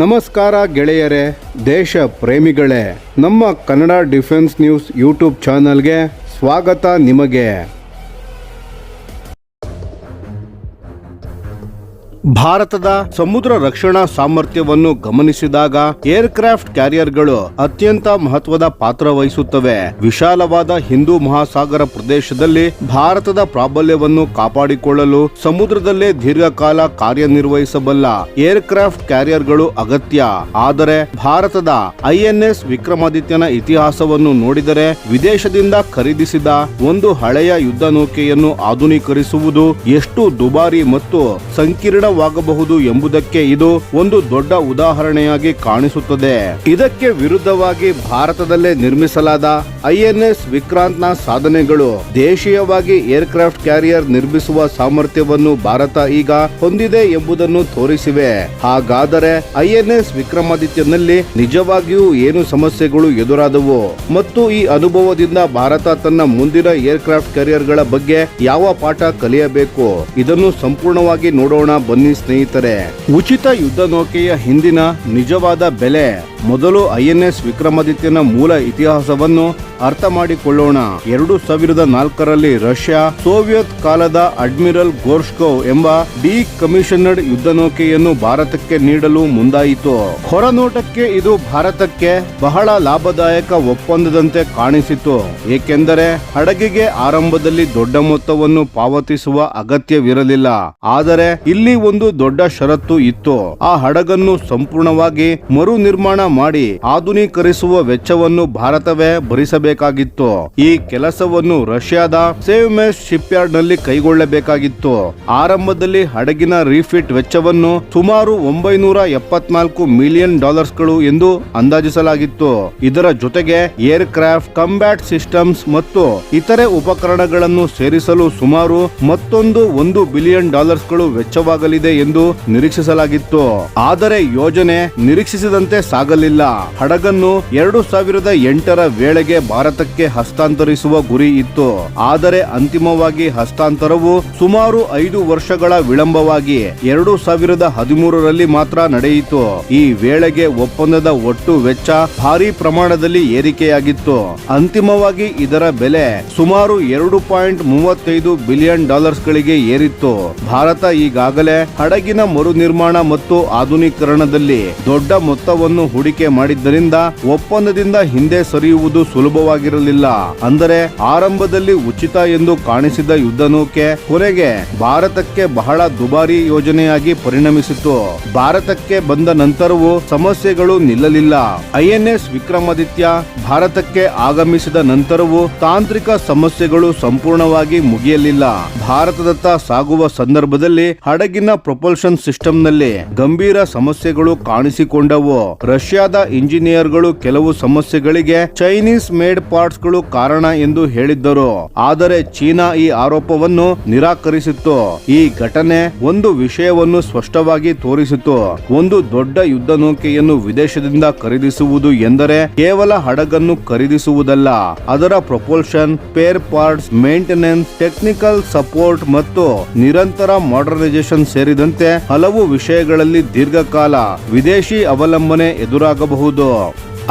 ನಮಸ್ಕಾರ ಗೆಳೆಯರೇ, ದೇಶ ಪ್ರೇಮಿಗಳೇ, ನಮ್ಮ ಕನ್ನಡ ಡಿಫೆನ್ಸ್ ನ್ಯೂಸ್ ಯೂಟ್ಯೂಬ್ ಚಾನಲ್ಗೆ ಸ್ವಾಗತ ನಿಮಗೆ. ಭಾರತದ ಸಮುದ್ರ ರಕ್ಷಣಾ ಸಾಮರ್ಥ್ಯವನ್ನು ಗಮನಿಸಿದಾಗ ಏರ್ಕ್ರಾಫ್ಟ್ ಕ್ಯಾರಿಯರ್ಗಳು ಅತ್ಯಂತ ಮಹತ್ವದ ಪಾತ್ರ ವಹಿಸುತ್ತವೆ. ವಿಶಾಲವಾದ ಹಿಂದೂ ಮಹಾಸಾಗರ ಪ್ರದೇಶದಲ್ಲಿ ಭಾರತದ ಪ್ರಾಬಲ್ಯವನ್ನು ಕಾಪಾಡಿಕೊಳ್ಳಲು ಸಮುದ್ರದಲ್ಲೇ ದೀರ್ಘಕಾಲ ಕಾರ್ಯನಿರ್ವಹಿಸಬಲ್ಲ ಏರ್ಕ್ರಾಫ್ಟ್ ಕ್ಯಾರಿಯರ್ಗಳು ಅಗತ್ಯ. ಆದರೆ ಭಾರತದ ಐಎನ್ಎಸ್ ವಿಕ್ರಮಾದಿತ್ಯನ ಇತಿಹಾಸವನ್ನು ನೋಡಿದರೆ ವಿದೇಶದಿಂದ ಖರೀದಿಸಿದ ಒಂದು ಹಳೆಯ ಯುದ್ಧ ನೌಕೆಯನ್ನು ಆಧುನೀಕರಿಸುವುದು ಎಷ್ಟು ದುಬಾರಿ ಮತ್ತು ಸಂಕೀರ್ಣವಾಗಬಹುದು ಎಂಬುದಕ್ಕೆ ಇದು ಒಂದು ದೊಡ್ಡ ಉದಾಹರಣೆಯಾಗಿ ಕಾಣಿಸುತ್ತದೆ. ಇದಕ್ಕೆ ವಿರುದ್ಧವಾಗಿ ಭಾರತದಲ್ಲೇ ನಿರ್ಮಿಸಲಾದ ಐಎನ್ಎಸ್ ವಿಕ್ರಾಂತ್ನ ಸಾಧನೆಗಳು ದೇಶೀಯವಾಗಿ ಏರ್ಕ್ರಾಫ್ಟ್ ಕ್ಯಾರಿಯರ್ ನಿರ್ಮಿಸುವ ಸಾಮರ್ಥ್ಯವನ್ನು ಭಾರತ ಈಗ ಹೊಂದಿದೆ ಎಂಬುದನ್ನು ತೋರಿಸಿವೆ. ಹಾಗಾದರೆ ಐಎನ್ಎಸ್ ವಿಕ್ರಮಾದಿತ್ಯನಲ್ಲಿ ನಿಜವಾಗಿಯೂ ಏನು ಸಮಸ್ಯೆಗಳು ಎದುರಾದವು ಮತ್ತು ಈ ಅನುಭವದಿಂದ ಭಾರತ ತನ್ನ ಮುಂದಿನ ಏರ್ಕ್ರಾಫ್ಟ್ ಕ್ಯಾರಿಯರ್ಗಳ ಬಗ್ಗೆ ಯಾವ ಪಾಠ ಕಲಿಯಬೇಕು, ಇದನ್ನು ಸಂಪೂರ್ಣವಾಗಿ ನೋಡೋಣ ಬನ್ನಿ ಸ್ನೇಹಿತರೆ. ಉಚಿತ ಯುದ್ಧ ನೌಕೆಯ ಹಿಂದಿನ ನಿಜವಾದ ಬೆಲೆ. ಮೊದಲು ಐಎನ್ಎಸ್ ವಿಕ್ರಮಾದಿತ್ಯನ ಮೂಲ ಇತಿಹಾಸವನ್ನು ಅರ್ಥ ಮಾಡಿಕೊಳ್ಳೋಣ. 2004ರಲ್ಲಿ ರಷ್ಯಾ ಸೋವಿಯತ್ ಕಾಲದ ಅಡ್ಮಿರಲ್ ಗೋರ್ಷ್ಕೋವ್ ಎಂಬ ಡಿ ಕಮಿಷನರ್ಡ್ ಯುದ್ಧ ನೌಕೆಯನ್ನು ಭಾರತಕ್ಕೆ ನೀಡಲು ಮುಂದಾಯಿತು. ಹೊರನೋಟಕ್ಕೆ ಇದು ಭಾರತಕ್ಕೆ ಬಹಳ ಲಾಭದಾಯಕ ಒಪ್ಪಂದದಂತೆ ಕಾಣಿಸಿತು, ಏಕೆಂದರೆ ಹಡಗಿಗೆ ಆರಂಭದಲ್ಲಿ ದೊಡ್ಡ ಮೊತ್ತವನ್ನು ಪಾವತಿಸುವ ಅಗತ್ಯವಿರಲಿಲ್ಲ. ಆದರೆ ಇಲ್ಲಿ ಒಂದು ದೊಡ್ಡ ಷರತ್ತು ಇತ್ತು. ಆ ಹಡಗನ್ನು ಸಂಪೂರ್ಣವಾಗಿ ಮರು ನಿರ್ಮಾಣ ಮಾಡಿ ಆಧುನೀಕರಿಸುವ ವೆಚ್ಚವನ್ನು ಭಾರತವೇ ಭರಿಸಬೇಕಾಗಿತ್ತು. ಈ ಕೆಲಸವನ್ನು ರಷ್ಯಾದ ಸೇವ್ಮೆಸ್ ಶಿಪ್ಯಾರ್ಡ್ ನಲ್ಲಿ ಕೈಗೊಳ್ಳಬೇಕಾಗಿತ್ತು. ಆರಂಭದಲ್ಲಿ ಹಡಗಿನ ರೀಫಿಟ್ ವೆಚ್ಚವನ್ನು ಸುಮಾರು $974 ಮಿಲಿಯನ್ ಎಂದು ಅಂದಾಜಿಸಲಾಗಿತ್ತು. ಇದರ ಜೊತೆಗೆ ಏರ್ ಕ್ರಾಫ್ಟ್, ಕಂಬ್ಯಾಟ್ ಸಿಸ್ಟಮ್ಸ್ ಮತ್ತು ಇತರೆ ಉಪಕರಣಗಳನ್ನು ಸೇರಿಸಲು ಸುಮಾರು ಮತ್ತೊಂದು $1 ಬಿಲಿಯನ್ ವೆಚ್ಚವಾಗಲಿದೆ ಎಂದು ನಿರೀಕ್ಷಿಸಲಾಗಿತ್ತು. ಆದರೆ ಯೋಜನೆ ನಿರೀಕ್ಷಿಸಿದಂತೆ ಸಾಗಲಿಲ್ಲ. ಹಡಗನ್ನು 2008ರ ವೇಳೆಗೆ ಭಾರತಕ್ಕೆ ಹಸ್ತಾಂತರಿಸುವ ಗುರಿ ಇತ್ತು. ಆದರೆ ಅಂತಿಮವಾಗಿ ಹಸ್ತಾಂತರವು ಸುಮಾರು 5 ವರ್ಷಗಳ ವಿಳಂಬವಾಗಿ 2013ರಲ್ಲಿ ಮಾತ್ರ ನಡೆಯಿತು. ಈ ವೇಳೆಗೆ ಒಪ್ಪಂದದ ಒಟ್ಟು ವೆಚ್ಚ ಭಾರಿ ಪ್ರಮಾಣದಲ್ಲಿ ಏರಿಕೆಯಾಗಿತ್ತು. ಅಂತಿಮವಾಗಿ ಇದರ ಬೆಲೆ ಸುಮಾರು $2.35 ಬಿಲಿಯನ್ ಗಳಿಗೆ ಏರಿತ್ತು. ಭಾರತ ಈಗಾಗಲೇ ಹಡಗಿನ ಮರು ನಿರ್ಮಾಣ ಮತ್ತು ಆಧುನೀಕರಣದಲ್ಲಿ ದೊಡ್ಡ ಮೊತ್ತವನ್ನು ಹೂಡಿಕೆ ಮಾಡಿದ್ದರಿಂದ ಒಪ್ಪಂದದಿಂದ ಹಿಂದೆ ಸರಿಯುವುದು ಸುಲಭವಾಗಿರಲಿಲ್ಲ. ಅಂದರೆ ಆರಂಭದಲ್ಲಿ ಉಚಿತ ಎಂದು ಕಾಣಿಸಿದ ಯುದ್ಧ ನೌಕೆ ಕೊನೆಗೆ ಭಾರತಕ್ಕೆ ಬಹಳ ದುಬಾರಿ ಯೋಜನೆಯಾಗಿ ಪರಿಣಮಿಸಿತು. ಭಾರತಕ್ಕೆ ಬಂದ ನಂತರವೂ ಸಮಸ್ಯೆಗಳು ನಿಲ್ಲಲಿಲ್ಲ. ಐಎನ್ಎಸ್ ವಿಕ್ರಮಾದಿತ್ಯ ಭಾರತಕ್ಕೆ ಆಗಮಿಸಿದ ನಂತರವೂ ತಾಂತ್ರಿಕ ಸಮಸ್ಯೆಗಳು ಸಂಪೂರ್ಣವಾಗಿ ಮುಗಿಯಲಿಲ್ಲ. ಭಾರತದತ್ತ ಸಾಗುವ ಸಂದರ್ಭದಲ್ಲಿ ಹಡಗಿನ ಪ್ರೊಪಲ್ಷನ್ ಸಿಸ್ಟಂನಲ್ಲಿ ಗಂಭೀರ ಸಮಸ್ಯೆಗಳು ಕಾಣಿಸಿಕೊಂಡವು. ರಷ್ಯಾದ ಇಂಜಿನಿಯರ್ಗಳು ಕೆಲವು ಸಮಸ್ಯೆಗಳಿಗೆ ಚೈನೀಸ್ ಮೇಡ್ ಪಾರ್ಟ್ಸ್ ಗಳು ಕಾರಣ ಎಂದು ಹೇಳಿದ್ದರು. ಆದರೆ ಚೀನಾ ಈ ಆರೋಪವನ್ನು ನಿರಾಕರಿಸಿತ್ತು. ಈ ಘಟನೆ ಒಂದು ವಿಷಯವನ್ನು ಸ್ಪಷ್ಟವಾಗಿ ತೋರಿಸಿತು. ಒಂದು ದೊಡ್ಡ ಯುದ್ಧ ನೌಕೆಯನ್ನು ವಿದೇಶದಿಂದ ಖರೀದಿಸುವುದು ಎಂದರೆ ಕೇವಲ ಹಡಗನ್ನು ಖರೀದಿಸುವುದಲ್ಲ. ಅದರ propulsion, spare parts, maintenance, technical support ಮತ್ತು ನಿರಂತರ ಮಾಡರ್ನೈಸೇಷನ್ ಸೇರಿದಂತೆ ಹಲವು ವಿಷಯಗಳಲ್ಲಿ ದೀರ್ಘಕಾಲ ವಿದೇಶಿ ಅವಲಂಬನೆ ಎದುರಾಗಬಹುದು.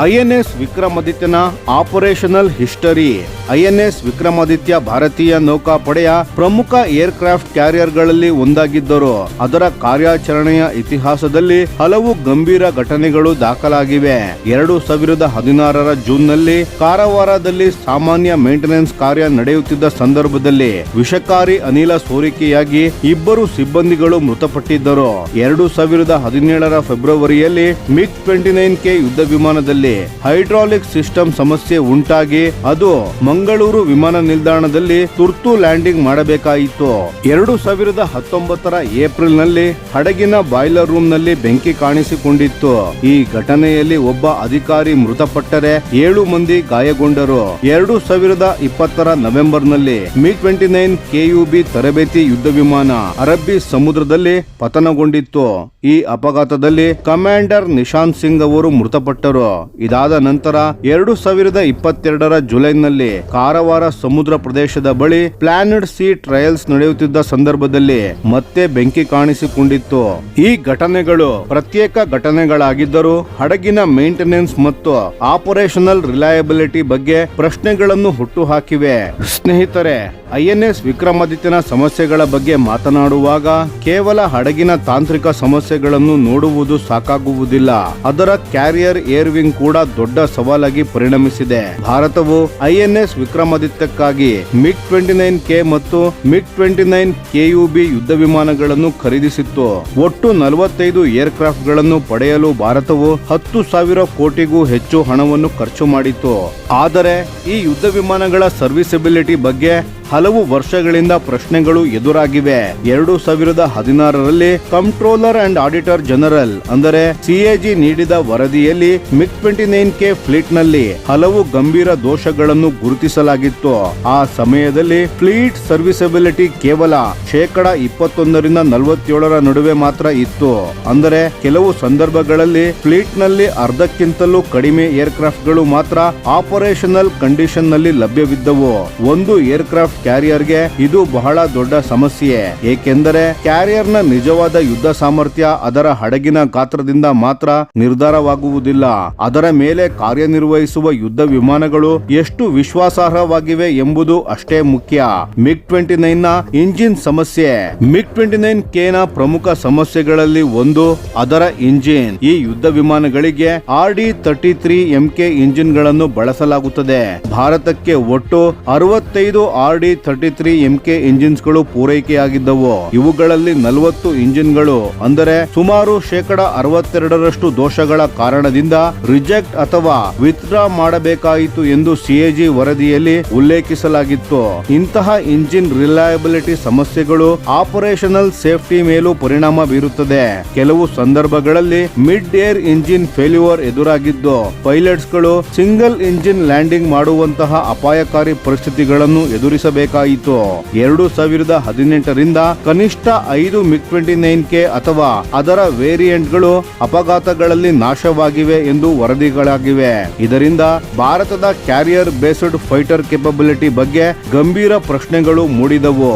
ಐಎನ್ಎಸ್ ವಿಕ್ರಮಾದಿತ್ಯನ ಆಪರೇಷನಲ್ ಹಿಸ್ಟರಿ. ಐಎನ್ಎಸ್ ವಿಕ್ರಮಾದಿತ್ಯ ಭಾರತೀಯ ನೌಕಾಪಡೆಯ ಪ್ರಮುಖ ಏರ್ಕ್ರಾಫ್ಟ್ ಕ್ಯಾರಿಯರ್ಗಳಲ್ಲಿ ಒಂದಾಗಿದ್ದರು. ಅದರ ಕಾರ್ಯಾಚರಣೆಯ ಇತಿಹಾಸದಲ್ಲಿ ಹಲವು ಗಂಭೀರ ಘಟನೆಗಳು ದಾಖಲಾಗಿವೆ. 2016ರ ಜೂನ್ನಲ್ಲಿ ಕಾರವಾರದಲ್ಲಿ ಸಾಮಾನ್ಯ ಮೇಂಟೆನೆನ್ಸ್ ಕಾರ್ಯ ನಡೆಯುತ್ತಿದ್ದ ಸಂದರ್ಭದಲ್ಲಿ ವಿಷಕಾರಿ ಅನಿಲ ಸೋರಿಕೆಯಾಗಿ 2 ಸಿಬ್ಬಂದಿಗಳು ಮೃತಪಟ್ಟಿದ್ದರು. 2017ರ ಫೆಬ್ರವರಿಯಲ್ಲಿ MiG-29K ಯುದ್ಧ ವಿಮಾನದಲ್ಲಿ ಹೈಡ್ರಾಲಿಕ್ ಸಿಸ್ಟಮ್ ಸಮಸ್ಯೆ ಉಂಟಾಗಿ ಅದು ಮಂಗಳೂರು ವಿಮಾನ ನಿಲ್ದಾಣದಲ್ಲಿ ತುರ್ತು ಲ್ಯಾಂಡಿಂಗ್ ಮಾಡಬೇಕಾಯಿತು. 2019ರ ಏಪ್ರಿಲ್ ನಲ್ಲಿ ಹಡಗಿನ ಬಾಯ್ಲರ್ ರೂಮ್ ನಲ್ಲಿ ಬೆಂಕಿ ಕಾಣಿಸಿಕೊಂಡಿತ್ತು. ಈ ಘಟನೆಯಲ್ಲಿ ಒಬ್ಬ ಅಧಿಕಾರಿ ಮೃತಪಟ್ಟರೆ 7 ಮಂದಿ ಗಾಯಗೊಂಡರು. 2020ರ ನವೆಂಬರ್ ನಲ್ಲಿ MiG-29 KUB ತರಬೇತಿ ಯುದ್ಧ ವಿಮಾನ ಅರಬ್ಬಿ ಸಮುದ್ರದಲ್ಲಿ ಪತನಗೊಂಡಿತ್ತು. ಈ ಅಪಘಾತದಲ್ಲಿ ಕಮಾಂಡರ್ ನಿಶಾಂತ್ ಸಿಂಗ್ ಅವರು ಮೃತಪಟ್ಟರು. ಇದಾದ ನಂತರ 2022ರ ಜುಲೈನಲ್ಲಿ ಕಾರವಾರ ಸಮುದ್ರ ಪ್ರದೇಶದ ಬಳಿ ಪ್ಲಾನೆಡ್ ಸಿ ಟ್ರಯಲ್ಸ್ ನಡೆಯುತ್ತಿದ್ದ ಸಂದರ್ಭದಲ್ಲಿ ಮತ್ತೆ ಬೆಂಕಿ ಕಾಣಿಸಿಕೊಂಡಿತ್ತು. ಈ ಘಟನೆಗಳು ಪ್ರತ್ಯೇಕ ಘಟನೆಗಳಾಗಿದ್ದರೂ ಹಡಗಿನ ಮೇಂಟೆನೆನ್ಸ್ ಮತ್ತು ಆಪರೇಷನಲ್ ರಿಲಯಬಿಲಿಟಿ ಬಗ್ಗೆ ಪ್ರಶ್ನೆಗಳನ್ನು ಹುಟ್ಟುಹಾಕಿವೆ. ಸ್ನೇಹಿತರೆ, INS ವಿಕ್ರಮಾದಿತ್ಯನ ಸಮಸ್ಯೆಗಳ ಬಗ್ಗೆ ಮಾತನಾಡುವಾಗ ಕೇವಲ ಹಡಗಿನ ತಾಂತ್ರಿಕ ಸಮಸ್ಯೆಗಳನ್ನು ನೋಡುವುದು ಸಾಕಾಗುವುದಿಲ್ಲ. ಅದರ ಕ್ಯಾರಿಯರ್ ಏರ್ ವಿಂಗ್ ಕೂಡ ದೊಡ್ಡ ಸವಾಲಾಗಿ ಪರಿಣಮಿಸಿದೆ. ಭಾರತವು INS ವಿಕ್ರಮಾದಿತ್ಯಕ್ಕಾಗಿ MiG-29K ಮತ್ತು MiG-29KUB ಯುದ್ಧ ವಿಮಾನಗಳನ್ನು ಖರೀದಿಸಿತ್ತು. ಒಟ್ಟು 45 ಏರ್ಕ್ರಾಫ್ಟ್ ಗಳನ್ನು ಪಡೆಯಲು ಭಾರತವು 10,000 ಕೋಟಿಗೂ ಹೆಚ್ಚು ಹಣವನ್ನು ಖರ್ಚು ಮಾಡಿತು. ಆದರೆ ಈ ಯುದ್ಧ ವಿಮಾನಗಳ ಸರ್ವಿಸಬಿಲಿಟಿ ಬಗ್ಗೆ ಹಲವು ವರ್ಷಗಳಿಂದ ಪ್ರಶ್ನೆಗಳು ಎದುರಾಗಿವೆ. 2016ರಲ್ಲಿ ಕಂಟ್ರೋಲರ್ ಅಂಡ್ ಆಡಿಟರ್ ಜನರಲ್ ಅಂದರೆ CAG ನೀಡಿದ ವರದಿಯಲ್ಲಿ MiG-29K ಫ್ಲೀಟ್ ನಲ್ಲಿ ಹಲವು ಗಂಭೀರ ದೋಷಗಳನ್ನು ಗುರುತಿಸಲಾಗಿತ್ತು. ಆ ಸಮಯದಲ್ಲಿ ಫ್ಲೀಟ್ ಸರ್ವಿಸಬಿಲಿಟಿ ಕೇವಲ 21% 47% ನಡುವೆ ಮಾತ್ರ ಇತ್ತು. ಅಂದರೆ ಕೆಲವು ಸಂದರ್ಭಗಳಲ್ಲಿ ಫ್ಲೀಟ್ ನಲ್ಲಿ ಅರ್ಧಕ್ಕಿಂತಲೂ ಕಡಿಮೆ ಏರ್ಕ್ರಾಫ್ಟ್ ಗಳು ಮಾತ್ರ ಆಪರೇಷನಲ್ ಕಂಡೀಷನ್ ನಲ್ಲಿ ಲಭ್ಯವಿದ್ದವು. ಒಂದು ಏರ್ಕ್ರಾಫ್ಟ್ ಕ್ಯಾರಿಯರ್ಗೆ ಇದು ಬಹಳ ದೊಡ್ಡ ಸಮಸ್ಯೆ, ಏಕೆಂದರೆ ಕ್ಯಾರಿಯರ್ನ ನಿಜವಾದ ಯುದ್ಧ ಸಾಮರ್ಥ್ಯ ಅದರ ಹಡಗಿನ ಗಾತ್ರದಿಂದ ಮಾತ್ರ ನಿರ್ಧಾರವಾಗುವುದಿಲ್ಲ, ಅದರ ಮೇಲೆ ಕಾರ್ಯನಿರ್ವಹಿಸುವ ಯುದ್ಧ ವಿಮಾನಗಳು ಎಷ್ಟು ವಿಶ್ವಾಸಾರ್ಹವಾಗಿವೆ ಎಂಬುದು ಅಷ್ಟೇ ಮುಖ್ಯ. MiG-29 ನ ಇಂಜಿನ್ ಸಮಸ್ಯೆ. MiG-29K ನ ಪ್ರಮುಖ ಸಮಸ್ಯೆಗಳಲ್ಲಿ ಒಂದು ಅದರ ಇಂಜಿನ್. ಈ ಯುದ್ಧ ವಿಮಾನಗಳಿಗೆ RD-33MK ಇಂಜಿನ್ ಗಳನ್ನು ಬಳಸಲಾಗುತ್ತದೆ. ಭಾರತಕ್ಕೆ ಒಟ್ಟು 65 RD-33MK ಇಂಜಿನ್ಸ್ ಗಳು ಪೂರೈಕೆಯಾಗಿದ್ದವು. ಇವುಗಳಲ್ಲಿ 40 ಇಂಜಿನ್ಗಳು ಅಂದರೆ ಸುಮಾರು 62% ದೋಷಗಳ ಕಾರಣದಿಂದ ರಿಜೆಕ್ಟ್ ಅಥವಾ ವಿತ್ಡ್ರಾ ಮಾಡಬೇಕಾಯಿತು ಎಂದು CAG ವರದಿಯಲ್ಲಿ ಉಲ್ಲೇಖಿಸಲಾಗಿತ್ತು. ಇಂತಹ ಇಂಜಿನ್ ರಿಲಯಬಿಲಿಟಿ ಸಮಸ್ಯೆಗಳು ಆಪರೇಷನಲ್ ಸೇಫ್ಟಿ ಮೇಲೂ ಪರಿಣಾಮ ಬೀರುತ್ತದೆ. ಕೆಲವು ಸಂದರ್ಭಗಳಲ್ಲಿ ಮಿಡ್ ಏರ್ ಇಂಜಿನ್ ಫೇಲ್ಯೂರ್ ಎದುರಾಗಿದ್ದು ಪೈಲಟ್ಸ್ ಗಳು ಸಿಂಗಲ್ ಇಂಜಿನ್ ಲ್ಯಾಂಡಿಂಗ್ ಮಾಡುವಂತಹ ಅಪಾಯಕಾರಿ ಪರಿಸ್ಥಿತಿಗಳನ್ನು ಎದುರಿಸಬೇಕಾಯಿತು. 2018ರಿಂದ ಕನಿಷ್ಠ 5 MiG-29K ಅಥವಾ ಅದರ ವೇರಿಯಂಟ್ಗಳು ಅಪಘಾತಗಳಲ್ಲಿ ನಾಶವಾಗಿವೆ ಎಂದು ವರದಿಗಳಾಗಿವೆ. ಇದರಿಂದ ಭಾರತದ ಕ್ಯಾರಿಯರ್ ಬೇಸ್ಡ್ ಫೈಟರ್ ಕೆಪಬಿಲಿಟಿ ಬಗ್ಗೆ ಗಂಭೀರ ಪ್ರಶ್ನೆಗಳು ಮೂಡಿದವು.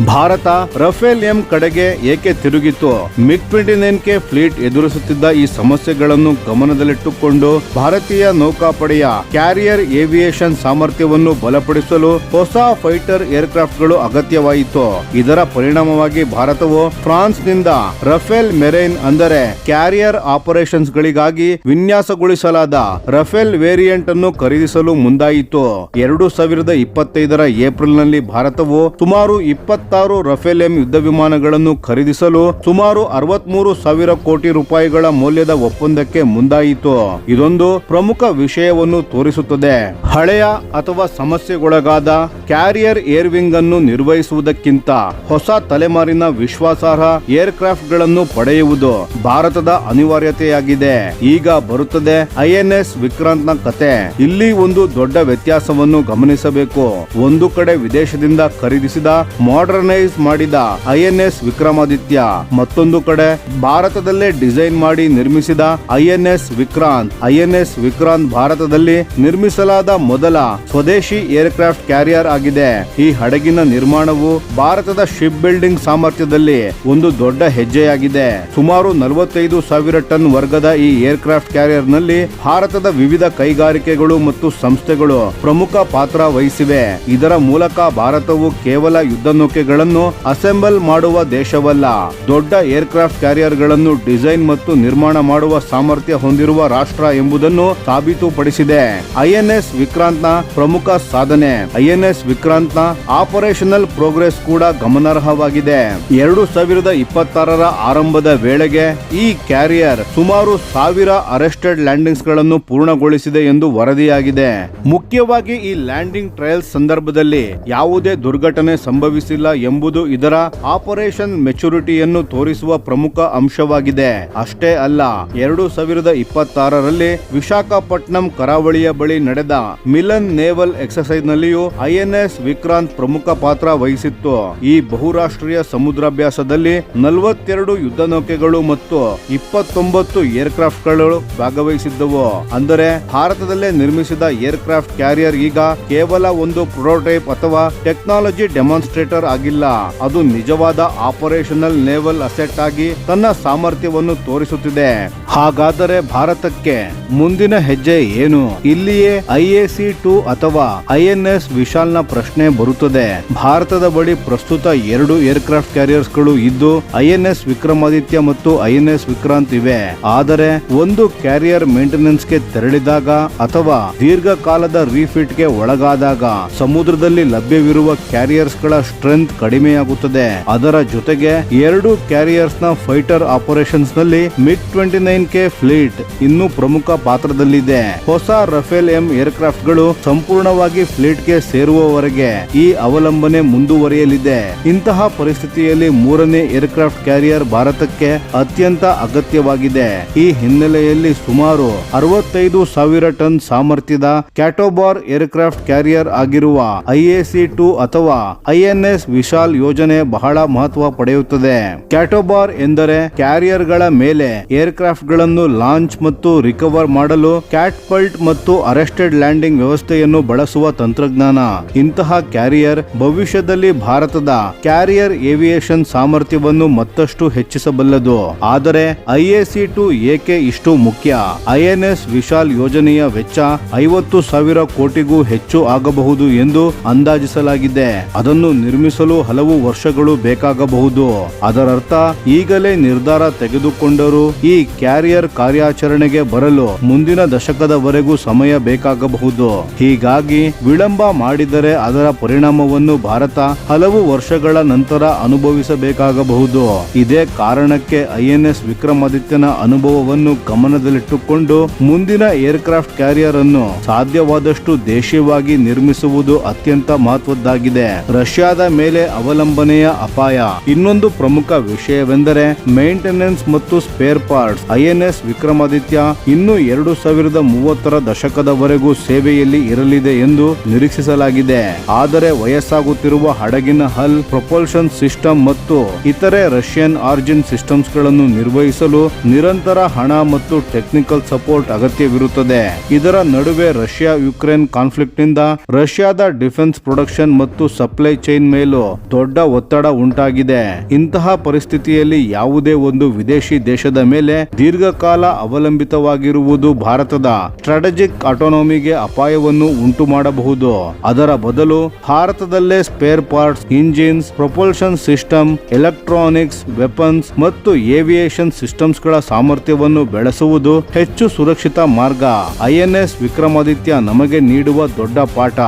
ಭಾರತ ರಫೇಲ್ ಎಂ ಕಡೆಗೆ ಏಕೆ ತಿರುಗಿತು? MiG-29K ಫ್ಲೀಟ್ ಎದುರಿಸುತ್ತಿದ್ದ ಈ ಸಮಸ್ಯೆಗಳನ್ನು ಗಮನದಲ್ಲಿಟ್ಟುಕೊಂಡು ಭಾರತೀಯ ನೌಕಾಪಡೆಯ ಕ್ಯಾರಿಯರ್ ಏವಿಯೇಷನ್ ಸಾಮರ್ಥ್ಯವನ್ನು ಬಲಪಡಿಸಲು ಹೊಸ ಫೈಟರ್ ಏರ್ಕ್ರಾಫ್ಟ್ ಗಳು ಅಗತ್ಯವಾಯಿತು. ಇದರ ಪರಿಣಾಮವಾಗಿ ಭಾರತವು ಫ್ರಾನ್ಸ್ನಿಂದ ರಫೇಲ್ ಮೆರೈನ್ ಅಂದರೆ ಕ್ಯಾರಿಯರ್ ಆಪರೇಷನ್ಸ್ ಗಳಿಗಾಗಿ ವಿನ್ಯಾಸಗೊಳಿಸಲಾದ ರಫೇಲ್ ವೇರಿಯಂಟ್ ಅನ್ನು ಖರೀದಿಸಲು ಮುಂದಾಯಿತು. 2025ರ ಏಪ್ರಿಲ್ನಲ್ಲಿ ಭಾರತವು ಸುಮಾರು 26 ರಫೇಲ್ ಎಂ ಯುದ್ಧ ವಿಮಾನಗಳನ್ನು ಖರೀದಿಸಲು ಸುಮಾರು 63,000 ಕೋಟಿ ರೂಪಾಯಿಗಳ ಮೌಲ್ಯದ ಒಪ್ಪಂದಕ್ಕೆ ಮುಂದಾಯಿತು. ಇದೊಂದು ಪ್ರಮುಖ ವಿಷಯವನ್ನು ತೋರಿಸುತ್ತದೆ. ಹಳೆಯ ಅಥವಾ ಸಮಸ್ಯೆಗೊಳಗಾದ ಕ್ಯಾರಿಯರ್ ಏರ್ ವಿಂಗ್ ಅನ್ನು ನಿರ್ವಹಿಸುವುದಕ್ಕಿಂತ ಹೊಸ ತಲೆಮಾರಿನ ವಿಶ್ವಾಸಾರ್ಹ ಏರ್ಕ್ರಾಫ್ಟ್ ಗಳನ್ನು ಪಡೆಯುವುದು ಭಾರತದ ಅನಿವಾರ್ಯತೆಯಾಗಿದೆ. ಈಗ ಬರುತ್ತದೆ INS ವಿಕ್ರಾಂತ್ ನ ಕತೆ. ಇಲ್ಲಿ ಒಂದು ದೊಡ್ಡ ವ್ಯತ್ಯಾಸವನ್ನು ಗಮನಿಸಬೇಕು. ಒಂದು ಕಡೆ ವಿದೇಶದಿಂದ ಖರೀದಿಸಿದ ಮಾಡರ್ನೈಸ್ ಮಾಡಿದ INS ವಿಕ್ರಮಾದಿತ್ಯ, ಮತ್ತೊಂದು ಕಡೆ ಭಾರತದಲ್ಲೇ ಡಿಸೈನ್ ಮಾಡಿ ನಿರ್ಮಿಸಿದ INS ವಿಕ್ರಾಂತ್. INS ವಿಕ್ರಾಂತ್ ಭಾರತದಲ್ಲಿ ನಿರ್ಮಿಸಲಾದ ಮೊದಲ ಸ್ವದೇಶಿ ಏರ್ಕ್ರಾಫ್ಟ್ ಕ್ಯಾರಿಯರ್ ಆಗಿದೆ. ಈ ಹಡಗಿನ ನಿರ್ಮಾಣವು ಭಾರತದ ಶಿಪ್ ಬಿಲ್ಡಿಂಗ್ ಸಾಮರ್ಥ್ಯದಲ್ಲಿ ಒಂದು ದೊಡ್ಡ ಹೆಜ್ಜೆಯಾಗಿದೆ. ಸುಮಾರು 45,000 ಟನ್ ವರ್ಗದ ಈ ಏರ್ಕ್ರಾಫ್ಟ್ ಕ್ಯಾರಿಯರ್ ನಲ್ಲಿ ಭಾರತದ ವಿವಿಧ ಕೈಗಾರಿಕೆಗಳು ಮತ್ತು ಸಂಸ್ಥೆಗಳು ಪ್ರಮುಖ ಪಾತ್ರ ವಹಿಸಿವೆ. ಇದರ ಮೂಲಕ ಭಾರತವು ಕೇವಲ ಯುದ್ಧ ನೌಕೆಗಳನ್ನು ಅಸೆಂಬಲ್ ಮಾಡುವ ದೇಶವಲ್ಲ, ದೊಡ್ಡ ಏರ್ಕ್ರಾಫ್ಟ್ ಕ್ಯಾರಿಯರ್ ಗಳನ್ನು ಡಿಸೈನ್ ಮತ್ತು ನಿರ್ಮಾಣ ಮಾಡುವ ಸಾಮರ್ಥ್ಯ ಹೊಂದಿರುವ ರಾಷ್ಟ್ರ ಎಂಬುದನ್ನು ಸಾಬೀತುಪಡಿಸಿದೆ. INS ವಿಕ್ರಾಂತ್ ನ ಪ್ರಮುಖ ಸಾಧನೆ. INS ವಿಕ್ರಾಂತ್ ನ ಆಪರೇಷನಲ್ ಪ್ರೋಗ್ರೆಸ್ ಕೂಡ ಗಮನಾರ್ಹವಾಗಿದೆ. 2026ರ ಆರಂಭದ ವೇಳೆಗೆ ಈ ಕ್ಯಾರಿಯರ್ ಸುಮಾರು 1000 ಅರೆಸ್ಟೆಡ್ ಲ್ಯಾಂಡಿಂಗ್ಸ್ ಗಳನ್ನು ಪೂರ್ಣಗೊಳಿಸಿದೆ ಎಂದು ವರದಿಯಾಗಿದೆ. ಮುಖ್ಯವಾಗಿ ಈ ಲ್ಯಾಂಡಿಂಗ್ ಟ್ರಯಲ್ಸ್ ಸಂದರ್ಭದಲ್ಲಿ ಯಾವುದೇ ದುರ್ಘಟನೆ ಸಂಭವಿಸಿಲ್ಲ ಎಂಬುದು ಇದರ ಆಪರೇಷನ್ ಮೆಚುರಿಟಿಯನ್ನು ತೋರಿಸುವ ಪ್ರಮುಖ ಅಂಶವಾಗಿದೆ. ಅಷ್ಟೇ ಅಲ್ಲ, 2026ರಲ್ಲಿ ವಿಶಾಖಪಟ್ಟಣಂ ಕರಾವಳಿಯ ಬಳಿ ನಡೆದ ಮಿಲನ್ ನೇವಲ್ ಎಕ್ಸರ್ಸೈಸ್ ನಲ್ಲಿಯೂ INS ವಿಕ್ರಾಂತ್ ಪ್ರಮುಖ ಪಾತ್ರ ವಹಿಸಿತ್ತು. ಈ ಬಹುರಾಷ್ಟ್ರೀಯ ಸಮುದ್ರಾಭ್ಯಾಸದಲ್ಲಿ 42 ಯುದ್ಧ ನೌಕೆಗಳು ಮತ್ತು 29 ಏರ್ಕ್ರಾಫ್ಟ್ ಗಳು ಭಾಗವಹಿಸಿದ್ದವು. ಅಂದರೆ ಭಾರತದಲ್ಲೇ ನಿರ್ಮಿಸಿದ ಏರ್ಕ್ರಾಫ್ಟ್ ಕ್ಯಾರಿಯರ್ ಈಗ ಕೇವಲ ಒಂದು ಪ್ರೋಟೋಟೈಪ್ ಅಥವಾ ಟೆಕ್ನಾಲಜಿ ಡೆಮಾನ್ಸ್ಟ್ರೇಟರ್ ಆಗಿಲ್ಲ, ಅದು ನಿಜವಾದ ಆಪರೇಷನಲ್ ನೇವಲ್ ಅಸೆಟ್ ಆಗಿ ತನ್ನ ಸಾಮರ್ಥ್ಯವನ್ನು ತೋರಿಸುತ್ತಿದೆ. ಹಾಗಾದರೆ ಭಾರತಕ್ಕೆ ಮುಂದಿನ ಹೆಜ್ಜೆ ಏನು? ಇಲ್ಲಿಯೇ IAC-2 ಅಥವಾ INS ವಿಶಾಲ್ ನ ಪ್ರಶ್ನೆ ಬರುತ್ತದೆ. ಭಾರತದ ಬಳಿ ಪ್ರಸ್ತುತ 2 ಏರ್ಕ್ರಾಫ್ಟ್ ಕ್ಯಾರಿಯರ್ಸ್ ಗಳು ಇದ್ದು INS ವಿಕ್ರಮಾದಿತ್ಯ ಮತ್ತು INS ವಿಕ್ರಾಂತ್ ಇವೆ. ಆದರೆ ಒಂದು ಕ್ಯಾರಿಯರ್ ಮೇಂಟೆನೆನ್ಸ್ ಗೆ ತೆರಳಿದಾಗ ಅಥವಾ ದೀರ್ಘಕಾಲದ ರೀಫಿಟ್ ಗೆ ಒಳಗಾದಾಗ ಸಮುದ್ರದಲ್ಲಿ ಲಭ್ಯವಿರುವ ಕ್ಯಾರಿಯರ್ಸ್ ಗಳ ಸ್ಟ್ರೆಂತ್ ಕಡಿಮೆಯಾಗುತ್ತದೆ. ಅದರ ಜೊತೆಗೆ 2 ಕ್ಯಾರಿಯರ್ಸ್ ನ ಫೈಟರ್ ಆಪರೇಷನ್ಸ್ ನಲ್ಲಿ MiG-29K ಫ್ಲೀಟ್ ಇನ್ನೂ ಪ್ರಮುಖ ಪಾತ್ರದಲ್ಲಿದೆ. ಹೊಸ ರಫೇಲ್ M ಏರ್ಕ್ರಾಫ್ಟ್ ಗಳು ಸಂಪೂರ್ಣವಾಗಿ ಫ್ಲೀಟ್ ಗೆ ಸೇರುವವರೆಗೆ ಈ ಅವಲಂಬನೆ ಮುಂದುವರಿಯಲಿದೆ. ಇಂತಹ ಪರಿಸ್ಥಿತಿಯಲ್ಲಿ 3ನೇ ಏರ್ಕ್ರಾಫ್ಟ್ ಕ್ಯಾರಿಯರ್ ಭಾರತಕ್ಕೆ ಅತ್ಯಂತ ಅಗತ್ಯವಾಗಿದೆ. ಈ ಹಿನ್ನೆಲೆಯಲ್ಲಿ ಸುಮಾರು 65,000 ಟನ್ ಸಾಮರ್ಥ್ಯದ ಕ್ಯಾಟೋಬಾರ್ ಏರ್ಕ್ರಾಫ್ಟ್ ಕ್ಯಾರಿಯರ್ ಆಗಿರುವ IAC-2 ಅಥವಾ INS ವಿಶಾಲ್ ಯೋಜನೆ ಬಹಳ ಮಹತ್ವ ಪಡೆಯುತ್ತದೆ. ಕ್ಯಾಟೋಬಾರ್ ಎಂದರೆ ಕ್ಯಾರಿಯರ್ ಗಳ ಮೇಲೆ ಏರ್ಕ್ರಾಫ್ಟ್ ಗಳನ್ನು ಲಾಂಚ್ ಮತ್ತು ರಿಕವರ್ ಮಾಡಲು ಕ್ಯಾಟ್ಪಲ್ಟ್ ಮತ್ತು ಅರೆಸ್ಟೆಡ್ ಲ್ಯಾಂಡಿಂಗ್ ವ್ಯವಸ್ಥೆಯನ್ನು ಬಳಸುವ ತಂತ್ರಜ್ಞಾನ. ಇಂತಹ ಕ್ಯಾರಿಯರ್ ಭವಿಷ್ಯದಲ್ಲಿ ಭಾರತದ ಕ್ಯಾರಿಯರ್ ಏವಿಯೇಷನ್ ಸಾಮರ್ಥ್ಯವನ್ನು ಮತ್ತಷ್ಟು ಹೆಚ್ಚಿಸಬಲ್ಲದು. ಆದರೆ IAC-2 ಏಕೆ ಇಷ್ಟು ಮುಖ್ಯ? INS ವಿಶಾಲ್ ಯೋಜನೆಯ ವೆಚ್ಚ 50,000 ಕೋಟಿಗೂ ಹೆಚ್ಚು ಆಗಬಹುದು ಎಂದು ಅಂದಾಜಿಸಲಾಗಿದೆ. ಅದನ್ನು ನಿರ್ಮಿಸಲು ಹಲವು ವರ್ಷಗಳು ಬೇಕಾಗಬಹುದು. ಅದರರ್ಥ ಈಗಲೇ ನಿರ್ಧಾರ ತೆಗೆದುಕೊಂಡರೂ ಈ ಕ್ಯಾರಿಯರ್ ಕಾರ್ಯಾಚರಣೆಗೆ ಬರಲು ಮುಂದಿನ ದಶಕದವರೆಗೂ ಸಮಯ ಬೇಕಾಗಬಹುದು. ಹೀಗಾಗಿ ವಿಳಂಬ ಮಾಡಿದರೆ ಅದರ ಪರಿಣಾಮವನ್ನು ಭಾರತ ಹಲವು ವರ್ಷಗಳ ನಂತರ ಅನುಭವಿಸಬೇಕಾಗಬಹುದು. ಇದೇ ಕಾರಣಕ್ಕೆ INS ವಿಕ್ರಮಾದಿತ್ಯನ ಅನುಭವವನ್ನು ಗಮನದಲ್ಲಿಟ್ಟುಕೊಂಡು ಮುಂದಿನ ಏರ್ಕ್ರಾಫ್ಟ್ ಕ್ಯಾರಿಯರ್ ಅನ್ನು ಸಾಧ್ಯವಾದಷ್ಟು ದೇಶೀಯವಾಗಿ ನಿರ್ಮಿಸುವುದು ಅತ್ಯಂತ ಮಹತ್ವದ್ದಾಗಿದೆ. ರಷ್ಯಾದ ಮೇಲೆ ಅವಲಂಬನೆಯ ಅಪಾಯ. ಇನ್ನೊಂದು ಪ್ರಮುಖ ವಿಷಯವೆಂದರೆ ಮೇಂಟೆನೆನ್ಸ್ ಮತ್ತು ಸ್ಪೇರ್ ಪಾರ್ಟ್ಸ್. INS ವಿಕ್ರಮಾದಿತ್ಯ ಇನ್ನು 2030ರ ದಶಕದವರೆಗೂ ಸೇವೆಯಲ್ಲಿ ಇರಲಿದೆ ಎಂದು ನಿರೀಕ್ಷಿಸಲಾಗಿದೆ. ಆದರೆ ವಯಸ್ಸಾಗುತ್ತಿರುವ ಹಡಗಿನ ಹಲ್, ಪ್ರೊಪಲ್ಷನ್ ಸಿಸ್ಟಮ್ ಮತ್ತು ಇತರೆ ರಷ್ಯನ್ ಆರ್ಜಿನ್ ಸಿಸ್ಟಮ್ಸ್ ಗಳನ್ನು ನಿರ್ವಹಿಸಲು ನಿರಂತರ ಹಣ ಮತ್ತು ಟೆಕ್ನಿಕಲ್ ಸಪೋರ್ಟ್ ಅಗತ್ಯವಿರುತ್ತದೆ. ಇದರ ನಡುವೆ ರಷ್ಯಾ ಯುಕ್ರೇನ್ ಕಾನ್ಫ್ಲಿಕ್ಟ್ ನಿಂದ ರಷ್ಯಾದ ಡಿಫೆನ್ಸ್ ಪ್ರೊಡಕ್ಷನ್ ಮತ್ತು ಸಪ್ಲೈ ಚೈನ್ ಮೇಲೂ ದೊಡ್ಡ ಒತ್ತಡ ಉಂಟಾಗಿದೆ. ಇಂತಹ ಪರಿಸ್ಥಿತಿಯಲ್ಲಿ ಯಾವುದೇ ಒಂದು ವಿದೇಶಿ ದೇಶದ ಮೇಲೆ ದೀರ್ಘಕಾಲ ಅವಲಂಬಿತವಾಗಿರುವುದು ಭಾರತದ ಸ್ಟ್ರಾಟಜಿಕ್ ಆಟೋನಮಿಗೆ ಅಪಾಯವನ್ನು ಉಂಟು ಮಾಡಬಹುದು. ಅದರ ಬದಲು ಭಾರತದಲ್ಲೇ spare parts, engines, propulsion system, electronics, weapons ಮತ್ತು ಏವಿಯೇಷನ್ ಸಿಸ್ಟಮ್ಸ್ ಗಳ ಸಾಮರ್ಥ್ಯವನ್ನು ಬೆಳೆಸುವುದು ಹೆಚ್ಚು ಸುರಕ್ಷಿತ ಮಾರ್ಗ. INS ವಿಕ್ರಮಾದಿತ್ಯ ನಮಗೆ ನೀಡುವ ದೊಡ್ಡ ಪಾಠ.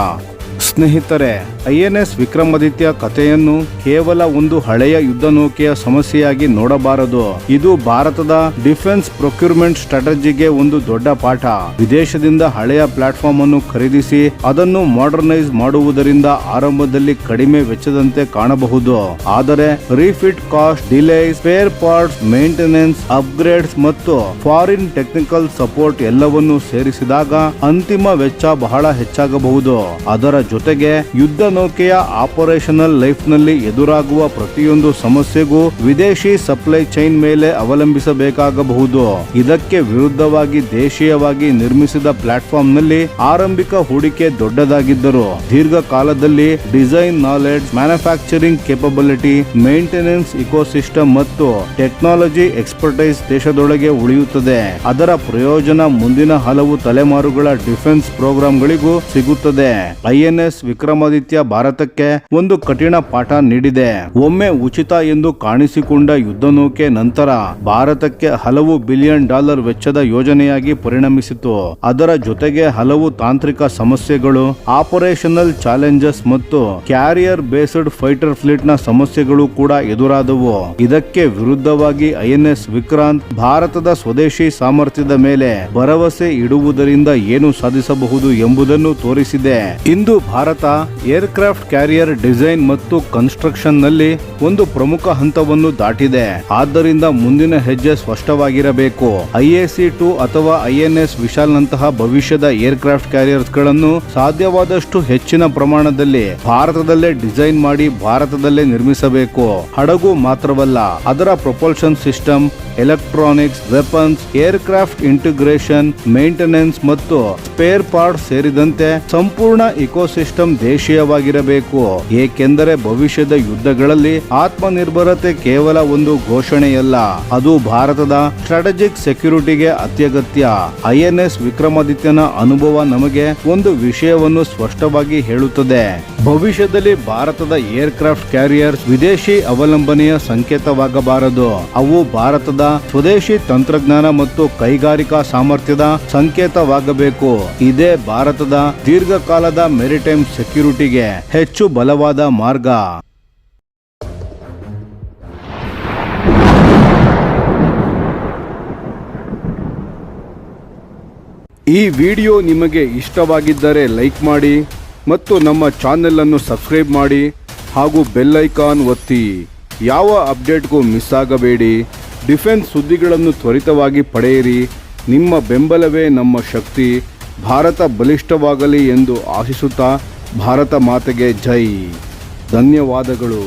ಸ್ನೇಹಿತರೆ, INS ವಿಕ್ರಮಾದಿತ್ಯ ಕಥೆಯನ್ನು ಕೇವಲ ಒಂದು ಹಳೆಯ ಯುದ್ಧ ನೌಕೆಯ ಸಮಸ್ಯೆಯಾಗಿ ನೋಡಬಾರದು. ಇದು ಭಾರತದ ಡಿಫೆನ್ಸ್ ಪ್ರೊಕ್ಯೂರ್ಮೆಂಟ್ ಸ್ಟ್ರಾಟಜಿಗೆ ಒಂದು ದೊಡ್ಡ ಪಾಠ. ವಿದೇಶದಿಂದ ಹಳೆಯ ಪ್ಲಾಟ್ಫಾರ್ಮ್ ಅನ್ನು ಖರೀದಿಸಿ ಅದನ್ನು ಮಾಡರ್ನೈಸ್ ಮಾಡುವುದರಿಂದ ಆರಂಭದಲ್ಲಿ ಕಡಿಮೆ ವೆಚ್ಚದಂತೆ ಕಾಣಬಹುದು. ಆದರೆ refit cost, delay, spare parts, maintenance, upgrades ಮತ್ತು ಫಾರಿನ್ ಟೆಕ್ನಿಕಲ್ ಸಪೋರ್ಟ್ ಎಲ್ಲವನ್ನೂ ಸೇರಿಸಿದಾಗ ಅಂತಿಮ ವೆಚ್ಚ ಬಹಳ ಹೆಚ್ಚಾಗಬಹುದು. ಅದರ ಜೊತೆಗೆ ಯುದ್ಧ ನೌಕೆಯ ಆಪರೇಷನಲ್ ಲೈಫ್ ನಲ್ಲಿ ಎದುರಾಗುವ ಪ್ರತಿಯೊಂದು ಸಮಸ್ಯೆಗೂ ವಿದೇಶಿ ಸಪ್ಲೈ ಚೈನ್ ಮೇಲೆ ಅವಲಂಬಿಸಬೇಕಾಗಬಹುದು. ಇದಕ್ಕೆ ವಿರುದ್ಧವಾಗಿ ದೇಶೀಯವಾಗಿ ನಿರ್ಮಿಸಿದ ಪ್ಲಾಟ್ಫಾರ್ಮ್ ನಲ್ಲಿ ಆರಂಭಿಕ ಹೂಡಿಕೆ ದೊಡ್ಡದಾಗಿದ್ದರೂ ದೀರ್ಘಕಾಲದಲ್ಲಿ design knowledge, manufacturing capability, maintenance ecosystem ಮತ್ತು ಟೆಕ್ನಾಲಜಿ ಎಕ್ಸ್ಪರ್ಟೈಸ್ ದೇಶದೊಳಗೆ ಉಳಿಯುತ್ತದೆ. ಅದರ ಪ್ರಯೋಜನ ಮುಂದಿನ ಹಲವು ತಲೆಮಾರುಗಳ ಡಿಫೆನ್ಸ್ ಪ್ರೋಗ್ರಾಂಗಳಿಗೂ ಸಿಗುತ್ತದೆ. INS ವಿಕ್ರಮಾದಿತ್ಯ ಭಾರತಕ್ಕೆ ಒಂದು ಕಠಿಣ ಪಾಠ ನೀಡಿದೆ. ಒಮ್ಮೆ ಉಚಿತ ಎಂದು ಕಾಣಿಸಿಕೊಂಡ ಯುದ್ಧ ನೌಕೆ ನಂತರ ಭಾರತಕ್ಕೆ ಹಲವು ಬಿಲಿಯನ್ ಡಾಲರ್ ವೆಚ್ಚದ ಯೋಜನೆಯಾಗಿ ಪರಿಣಮಿಸಿತು. ಅದರ ಜೊತೆಗೆ ಹಲವು ತಾಂತ್ರಿಕ ಸಮಸ್ಯೆಗಳು, ಆಪರೇಷನಲ್ ಚಾಲೆಂಜಸ್ ಮತ್ತು ಕ್ಯಾರಿಯರ್ ಬೇಸ್ಡ್ ಫೈಟರ್ ಫ್ಲೀಟ್ ನ ಸಮಸ್ಯೆಗಳು ಕೂಡ ಎದುರಾದವು. ಇದಕ್ಕೆ ವಿರುದ್ಧವಾಗಿ INS ವಿಕ್ರಾಂತ್ ಭಾರತದ ಸ್ವದೇಶಿ ಸಾಮರ್ಥ್ಯದ ಮೇಲೆ ಭರವಸೆ ಇಡುವುದರಿಂದ ಏನು ಸಾಧಿಸಬಹುದು ಎಂಬುದನ್ನು ತೋರಿಸಿದೆ. ಇಂದು ಭಾರತ ಏರ್ಕ್ರಾಫ್ಟ್ ಕ್ಯಾರಿಯರ್ ಡಿಸೈನ್ ಮತ್ತು ಕನ್ಸ್ಟ್ರಕ್ಷನ್ ನಲ್ಲಿ ಒಂದು ಪ್ರಮುಖ ಹಂತವನ್ನು ದಾಟಿದೆ. ಆದ್ದರಿಂದ ಮುಂದಿನ ಹೆಜ್ಜೆ ಸ್ಪಷ್ಟವಾಗಿರಬೇಕು. IAC-2 ಅಥವಾ INS ವಿಶಾಲ್ ನಂತಹ ಭವಿಷ್ಯದ ಏರ್ಕ್ರಾಫ್ಟ್ ಕ್ಯಾರಿಯರ್ಸ್ ಗಳನ್ನು ಸಾಧ್ಯವಾದಷ್ಟು ಹೆಚ್ಚಿನ ಪ್ರಮಾಣದಲ್ಲಿ ಭಾರತದಲ್ಲೇ ಡಿಸೈನ್ ಮಾಡಿ ಭಾರತದಲ್ಲೇ ನಿರ್ಮಿಸಬೇಕು. ಹಡಗು ಮಾತ್ರವಲ್ಲ, ಅದರ propulsion system, electronics, weapons, aircraft integration, maintenance ಮತ್ತು ಸ್ಪೇರ್ ಪಾರ್ಟ್ಸ್ ಸೇರಿದಂತೆ ಸಂಪೂರ್ಣ ಇಕೋಸಿಸ್ಟಮ್ ದೇಶೀಯವಾಗಿರಬೇಕು. ಏಕೆಂದರೆ ಭವಿಷ್ಯದ ಯುದ್ಧಗಳಲ್ಲಿ ಆತ್ಮನಿರ್ಭರತೆ ಕೇವಲ ಒಂದು ಘೋಷಣೆಯಲ್ಲ, ಅದು ಭಾರತದ ಸ್ಟ್ರಾಟಜಿಕ್ ಸೆಕ್ಯೂರಿಟಿಗೆ ಅತ್ಯಗತ್ಯ. INS ವಿಕ್ರಮಾದಿತ್ಯನ ಅನುಭವ ನಮಗೆ ಒಂದು ವಿಷಯವನ್ನು ಸ್ಪಷ್ಟವಾಗಿ ಹೇಳುತ್ತದೆ. ಭವಿಷ್ಯದಲ್ಲಿ ಭಾರತದ ಏರ್ಕ್ರಾಫ್ಟ್ ಕ್ಯಾರಿಯರ್ಸ್ ವಿದೇಶಿ ಅವಲಂಬನೆಯ ಸಂಕೇತವಾಗಬಾರದು. ಅವು ಭಾರತದ ಸ್ವದೇಶಿ ತಂತ್ರಜ್ಞಾನ ಮತ್ತು ಕೈಗಾರಿಕಾ ಸಾಮರ್ಥ್ಯದ ಸಂಕೇತವಾಗಬೇಕು. ಇದೇ ಭಾರತದ ದೀರ್ಘಕಾಲದ ಮೆರಿಟೈಮ್ ಸೆಕ್ಯೂರಿಟಿಗೆ ಹೆಚ್ಚು ಬಲವಾದ ಮಾರ್ಗ. ಈ ವಿಡಿಯೋ ನಿಮಗೆ ಇಷ್ಟವಾಗಿದ್ದರೆ ಲೈಕ್ ಮಾಡಿ ಮತ್ತು ನಮ್ಮ ಚಾನೆಲ್ ಅನ್ನು ಸಬ್ಸ್ಕ್ರೈಬ್ ಮಾಡಿ ಹಾಗೂ ಬೆಲ್ ಐಕಾನ್ ಒತ್ತಿ. ಯಾವ ಅಪ್ಡೇಟ್ಗೂ ಮಿಸ್ ಆಗಬೇಡಿ. ಡಿಫೆನ್ಸ್ ಸುದ್ದಿಗಳನ್ನು ತ್ವರಿತವಾಗಿ ಪಡೆಯಿರಿ. ನಿಮ್ಮ ಬೆಂಬಲವೇ ನಮ್ಮ ಶಕ್ತಿ. ಭಾರತ ಬಲಿಷ್ಠವಾಗಲಿ ಎಂದು ಆಶಿಸುತ್ತಾ ಭಾರತ ಮಾತೆಗೆ ಜೈ. ಧನ್ಯವಾದಗಳು.